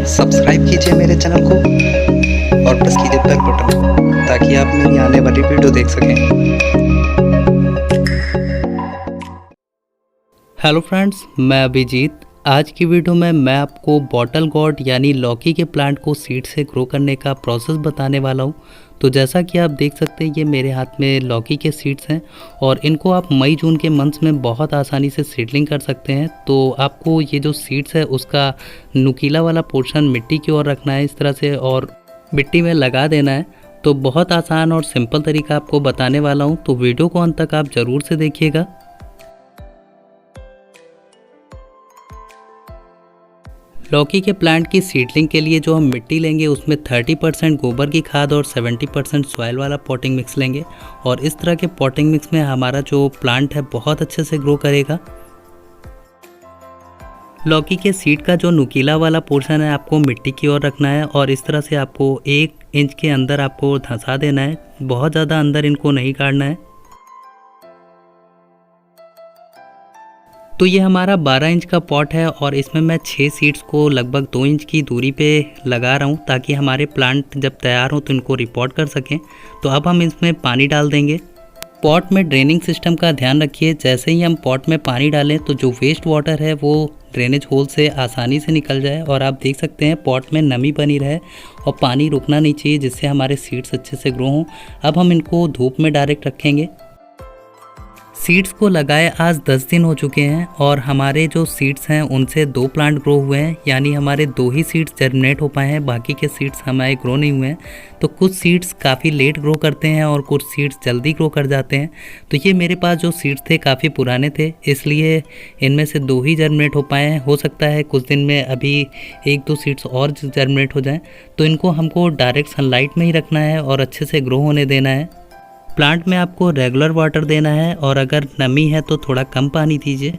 Subscribe कीजिए मेरे channel को और प्रेस कीजिए बेल बटन ताकि आप मेरी आने वाली वीडियो देख सकें। हेलो फ्रेंड्स, मैं अभिजीत। आज की वीडियो में मैं आपको बॉटल गॉर्ड यानी लौकी के प्लांट को सीड से ग्रो करने का प्रोसेस बताने वाला हूं। तो जैसा कि आप देख सकते हैं, ये मेरे हाथ में लौकी के सीड्स हैं और इनको आप मई जून के मंथ्स में बहुत आसानी से सीडलिंग कर सकते हैं। तो आपको ये जो सीड्स है उसका नुकीला वाला पोर्शन मिट्टी की ओर रखना है इस तरह से और मिट्टी में लगा देना है। तो बहुत आसान और सिंपल तरीका आपको बताने वाला हूँ, तो वीडियो को अंत तक आप ज़रूर से देखिएगा। लौकी के प्लांट की सीडलिंग के लिए जो हम मिट्टी लेंगे उसमें 30% गोबर की खाद और 70% सॉइल वाला पॉटिंग मिक्स लेंगे और इस तरह के पॉटिंग मिक्स में हमारा जो प्लांट है बहुत अच्छे से ग्रो करेगा। लौकी के सीड का जो नुकीला वाला पोर्शन है आपको मिट्टी की ओर रखना है और इस तरह से आपको 1 इंच के अंदर आपको धंसा देना है। बहुत ज़्यादा अंदर इनको नहीं काटना है। तो ये हमारा 12 इंच का पॉट है और इसमें मैं 6 सीड्स को लगभग 2 इंच की दूरी पे लगा रहा हूँ ताकि हमारे प्लांट जब तैयार हो तो इनको रिपोर्ट कर सकें। तो अब हम इसमें पानी डाल देंगे। पॉट में ड्रेनिंग सिस्टम का ध्यान रखिए। जैसे ही हम पॉट में पानी डालें तो जो वेस्ट वाटर है वो ड्रेनेज होल से आसानी से निकल जाए और आप देख सकते हैं पॉट में नमी बनी रहे और पानी रुकना नहीं चाहिए, जिससे हमारे सीड्स अच्छे से ग्रो हों। अब हम इनको धूप में डायरेक्ट रखेंगे। सीड्स को लगाए आज 10 दिन हो चुके हैं और हमारे जो सीड्स हैं उनसे 2 प्लांट ग्रो हुए हैं, यानी हमारे 2 ही सीड्स जर्मिनेट हो पाए हैं, बाकी के सीड्स हमारे ग्रो नहीं हुए हैं। तो कुछ सीड्स काफ़ी लेट ग्रो करते हैं और कुछ सीड्स जल्दी ग्रो कर जाते हैं। तो ये मेरे पास जो सीड्स थे काफ़ी पुराने थे, इसलिए इनमें से 2 ही जर्मिनेट हो पाए हैं। हो सकता है कुछ दिन में अभी 1-2 सीड्स और जर्मिनेट हो जाएँ। तो इनको हमको डायरेक्ट सनलाइट में ही रखना है और अच्छे से ग्रो होने देना है। प्लांट में आपको रेगुलर वाटर देना है और अगर नमी है तो थोड़ा कम पानी दीजिए।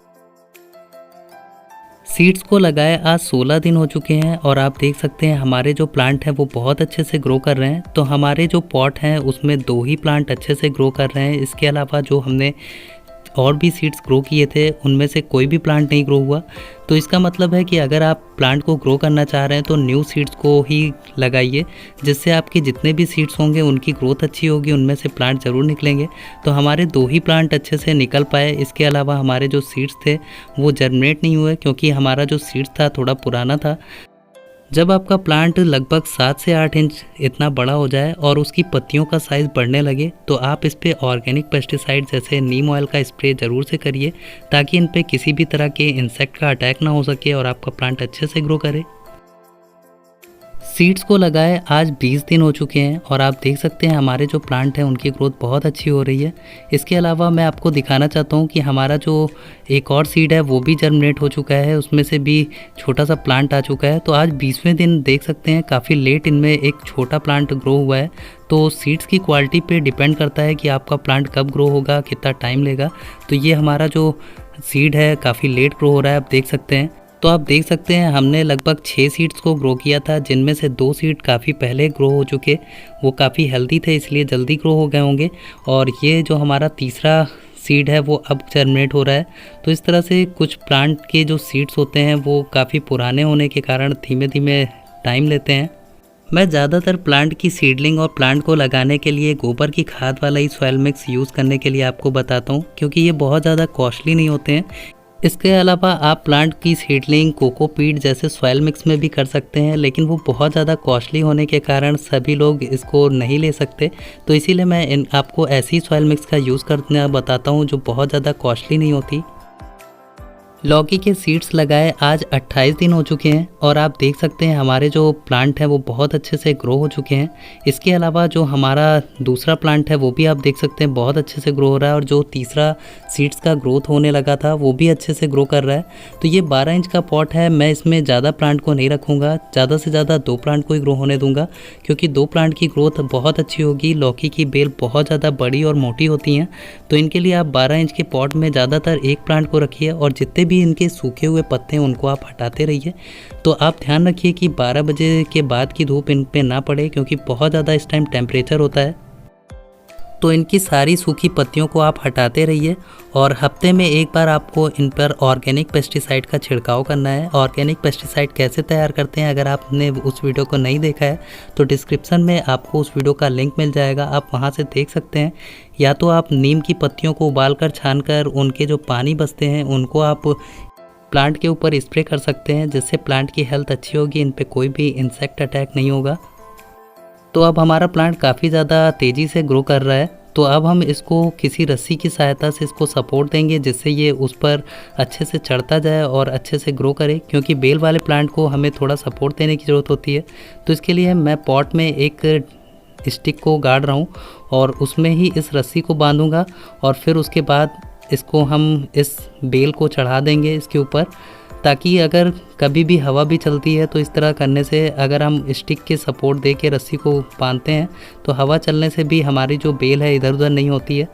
सीड्स को लगाए आज 16 दिन हो चुके हैं और आप देख सकते हैं हमारे जो प्लांट हैं वो बहुत अच्छे से ग्रो कर रहे हैं। तो हमारे जो पॉट हैं उसमें 2 ही प्लांट अच्छे से ग्रो कर रहे हैं। इसके अलावा जो हमने और भी सीड्स ग्रो किए थे उनमें से कोई भी प्लांट नहीं ग्रो हुआ। तो इसका मतलब है कि अगर आप प्लांट को ग्रो करना चाह रहे हैं तो न्यू सीड्स को ही लगाइए, जिससे आपके जितने भी सीड्स होंगे उनकी ग्रोथ अच्छी होगी, उनमें से प्लांट ज़रूर निकलेंगे। तो हमारे 2 ही प्लांट अच्छे से निकल पाए। इसके अलावा हमारे जो सीड्स थे वो जर्मिनेट नहीं हुए क्योंकि हमारा जो सीड्स था थोड़ा पुराना था। जब आपका प्लांट लगभग 7 से 8 इंच इतना बड़ा हो जाए और उसकी पत्तियों का साइज़ बढ़ने लगे तो आप इस पे ऑर्गेनिक पेस्टिसाइड जैसे नीम ऑयल का स्प्रे ज़रूर से करिए ताकि इन पे किसी भी तरह के इंसेक्ट का अटैक ना हो सके और आपका प्लांट अच्छे से ग्रो करे। सीड्स को लगाए आज 20 दिन हो चुके हैं और आप देख सकते हैं हमारे जो प्लांट हैं उनकी ग्रोथ बहुत अच्छी हो रही है। इसके अलावा मैं आपको दिखाना चाहता हूँ कि हमारा जो एक और सीड है वो भी जर्मिनेट हो चुका है, उसमें से भी छोटा सा प्लांट आ चुका है। तो आज 20वें दिन देख सकते हैं काफ़ी लेट इनमें एक छोटा प्लांट ग्रो हुआ है। तो सीड्स की क्वालिटी पे डिपेंड करता है कि आपका प्लांट कब ग्रो होगा, कितना टाइम लेगा। तो ये हमारा जो सीड है काफ़ी लेट ग्रो हो रहा है, आप देख सकते हैं। तो आप देख सकते हैं हमने लगभग 6 सीड्स को ग्रो किया था, जिनमें से 2 सीड काफ़ी पहले ग्रो हो चुके, वो काफ़ी हेल्दी थे इसलिए जल्दी ग्रो हो गए होंगे। और ये जो हमारा तीसरा सीड है वो अब जर्मिनेट हो रहा है। तो इस तरह से कुछ प्लांट के जो सीड्स होते हैं वो काफ़ी पुराने होने के कारण धीमे धीमे टाइम लेते हैं। मैं ज़्यादातर प्लांट की सीडलिंग और प्लांट को लगाने के लिए गोबर की खाद वाला ही सॉइल मिक्स यूज़ करने के लिए आपको बताता हूँ, क्योंकि ये बहुत ज़्यादा कॉस्टली नहीं होते हैं। इसके अलावा आप प्लांट की सीडलिंग कोकोपीट जैसे सॉइल मिक्स में भी कर सकते हैं, लेकिन वो बहुत ज़्यादा कॉस्टली होने के कारण सभी लोग इसको नहीं ले सकते। तो इसीलिए मैं आपको ऐसी सॉइल मिक्स का यूज़ करना बताता हूँ जो बहुत ज़्यादा कॉस्टली नहीं होती। लौकी के सीड्स लगाए आज 28 दिन हो चुके हैं और आप देख सकते हैं हमारे जो प्लांट हैं वो बहुत अच्छे से ग्रो हो चुके हैं। इसके अलावा जो हमारा दूसरा प्लांट है वो भी आप देख सकते हैं बहुत अच्छे से ग्रो हो रहा है और जो तीसरा सीड्स का ग्रोथ होने लगा था वो भी अच्छे से ग्रो कर रहा है। तो ये 12 इंच का पॉट है, मैं इसमें ज़्यादा प्लांट को नहीं रखूँगा, ज़्यादा से ज़्यादा 2 प्लांट को ही ग्रो होने दूँगा क्योंकि 2 प्लांट की ग्रोथ बहुत अच्छी होगी। लौकी की बेल बहुत ज़्यादा बड़ी और मोटी होती हैं, तो इनके लिए आप 12 इंच के पॉट में ज़्यादातर 1 प्लांट को रखिए और जितने भी इनके सूखे हुए पत्ते हैं उनको आप हटाते रहिए। तो आप ध्यान रखिए कि 12 बजे के बाद की धूप इन पे ना पड़े क्योंकि बहुत ज़्यादा इस टाइम टेम्परेचर होता है। तो इनकी सारी सूखी पत्तियों को आप हटाते रहिए और हफ्ते में एक बार आपको इन पर ऑर्गेनिक पेस्टिसाइड का छिड़काव करना है। ऑर्गेनिक पेस्टिसाइड कैसे तैयार करते हैं, अगर आपने उस वीडियो को नहीं देखा है तो डिस्क्रिप्शन में आपको उस वीडियो का लिंक मिल जाएगा, आप वहां से देख सकते हैं। या तो आप नीम की पत्तियों को उबालकर छानकर उनके जो पानी बचते हैं उनको आप प्लांट के ऊपर स्प्रे कर सकते हैं, जिससे प्लांट की हेल्थ अच्छी होगी, इन पर कोई भी इंसेक्ट अटैक नहीं होगा। तो अब हमारा प्लांट काफ़ी ज़्यादा तेज़ी से ग्रो कर रहा है, तो अब हम इसको किसी रस्सी की सहायता से इसको सपोर्ट देंगे, जिससे ये उस पर अच्छे से चढ़ता जाए और अच्छे से ग्रो करे। क्योंकि बेल वाले प्लांट को हमें थोड़ा सपोर्ट देने की ज़रूरत होती है, तो इसके लिए मैं पॉट में एक स्टिक को गाड़ रहा हूँ और उसमें ही इस रस्सी को बांधूँगा और फिर उसके बाद इसको हम इस बेल को चढ़ा देंगे इसके ऊपर, ताकि अगर कभी भी हवा भी चलती है तो इस तरह करने से अगर हम स्टिक के सपोर्ट दे के रस्सी को बांधते हैं तो हवा चलने से भी हमारी जो बेल है इधर उधर नहीं होती है।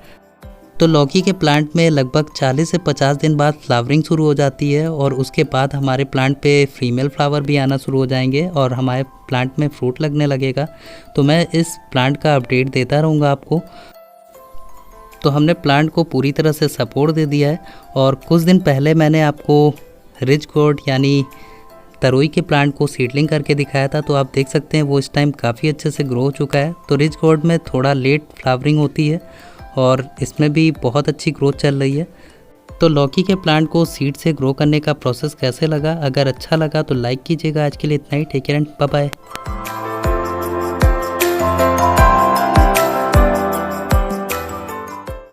तो लौकी के प्लांट में लगभग 40 से 50 दिन बाद फ्लावरिंग शुरू हो जाती है और उसके बाद हमारे प्लांट पे फीमेल फ्लावर भी आना शुरू हो जाएंगे और हमारे प्लांट में फ्रूट लगने लगेगा। तो मैं इस प्लांट का अपडेट देता रहूँगा आपको। तो हमने प्लांट को पूरी तरह से सपोर्ट दे दिया है और कुछ दिन पहले मैंने आपको रिच गोर्ड यानी तरोई के प्लांट को सीडलिंग करके दिखाया था, तो आप देख सकते हैं वो इस टाइम काफ़ी अच्छे से ग्रो हो चुका है। तो रिच गोर्ड में थोड़ा लेट फ्लावरिंग होती है और इसमें भी बहुत अच्छी ग्रोथ चल रही है। तो लौकी के प्लांट को सीड से ग्रो करने का प्रोसेस कैसे लगा, अगर अच्छा लगा तो लाइक कीजिएगा। आज के लिए इतना ही, take care and bye bye.